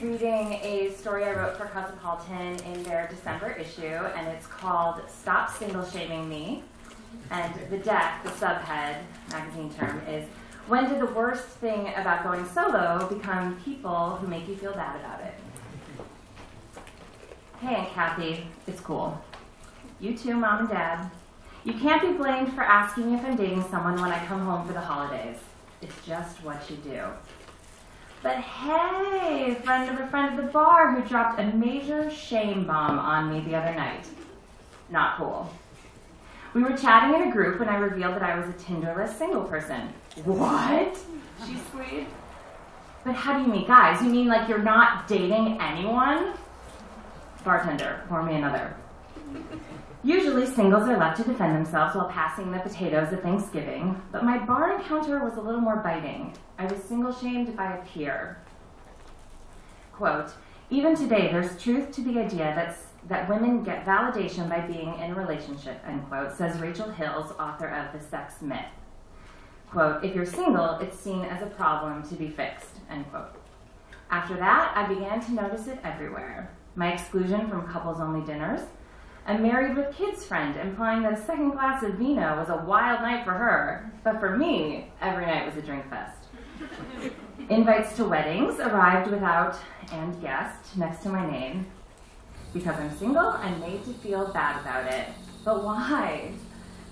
reading a story I wrote for Cosmopolitan in their December issue, and it's called Stop Single Shaming Me. And the deck, the subhead, magazine term, is when did the worst thing about going solo become people who make you feel bad about it? Hey, Aunt Kathy, it's cool. You too, Mom and Dad. You can't be blamed for asking if I'm dating someone when I come home for the holidays. It's just what you do. But hey, friend of a friend at the bar who dropped a major shame bomb on me the other night. Not cool. We were chatting in a group when I revealed that I was a Tinderless single person. What? She squeaked. But how do you mean, guys? You mean like you're not dating anyone? Bartender, pour me another. Usually singles are left to defend themselves while passing the potatoes at Thanksgiving, but my bar encounter was a little more biting. I was single-shamed by a peer. Quote, even today there's truth to the idea that women get validation by being in a relationship, end quote, says Rachel Hills, author of The Sex Myth. Quote, if you're single, it's seen as a problem to be fixed, end quote. After that, I began to notice it everywhere. My exclusion from couples-only dinners, a married with kids friend implying that a second glass of vino was a wild night for her, but for me, every night was a drink fest. Invites to weddings arrived without "and guest" next to my name. Because I'm single, I'm made to feel bad about it. But why?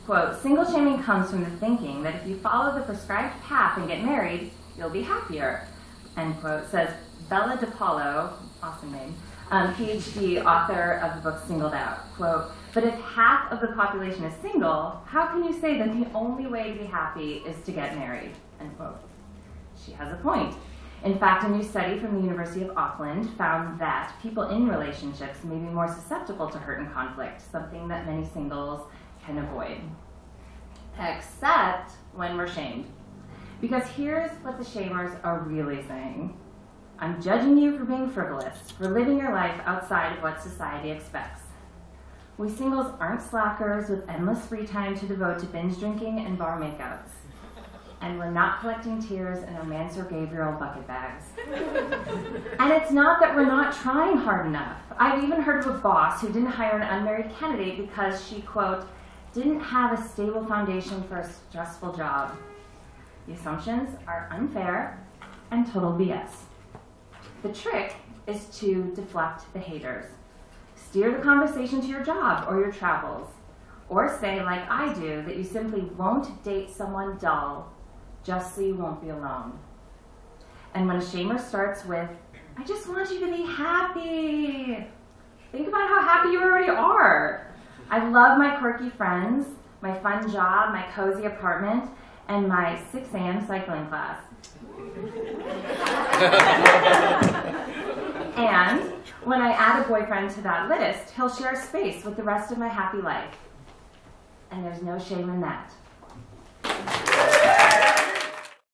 Quote, single shaming comes from the thinking that if you follow the prescribed path and get married, you'll be happier, end quote, says Bella DePaulo, awesome name, PhD author of the book Singled Out. Quote, but if half of the population is single, how can you say that the only way to be happy is to get married, end quote. She has a point. In fact, a new study from the University of Auckland found that people in relationships may be more susceptible to hurt and conflict, something that many singles can avoid. Except when we're shamed. Because here's what the shamers are really saying. I'm judging you for being frivolous, for living your life outside of what society expects. We singles aren't slackers with endless free time to devote to binge drinking and bar makeouts. And we're not collecting tears in our Mansur Gabriel bucket bags. And it's not that we're not trying hard enough. I've even heard of a boss who didn't hire an unmarried candidate because she, quote, didn't have a stable foundation for a stressful job. The assumptions are unfair and total BS. The trick is to deflect the haters. Steer the conversation to your job or your travels. Or say, like I do, that you simply won't date someone dull just so you won't be alone. And when a shamer starts with, I just want you to be happy, think about how happy you already are. I love my quirky friends, my fun job, my cozy apartment, and my 6 a.m. cycling class. And when I add a boyfriend to that list, he'll share space with the rest of my happy life. And there's no shame in that.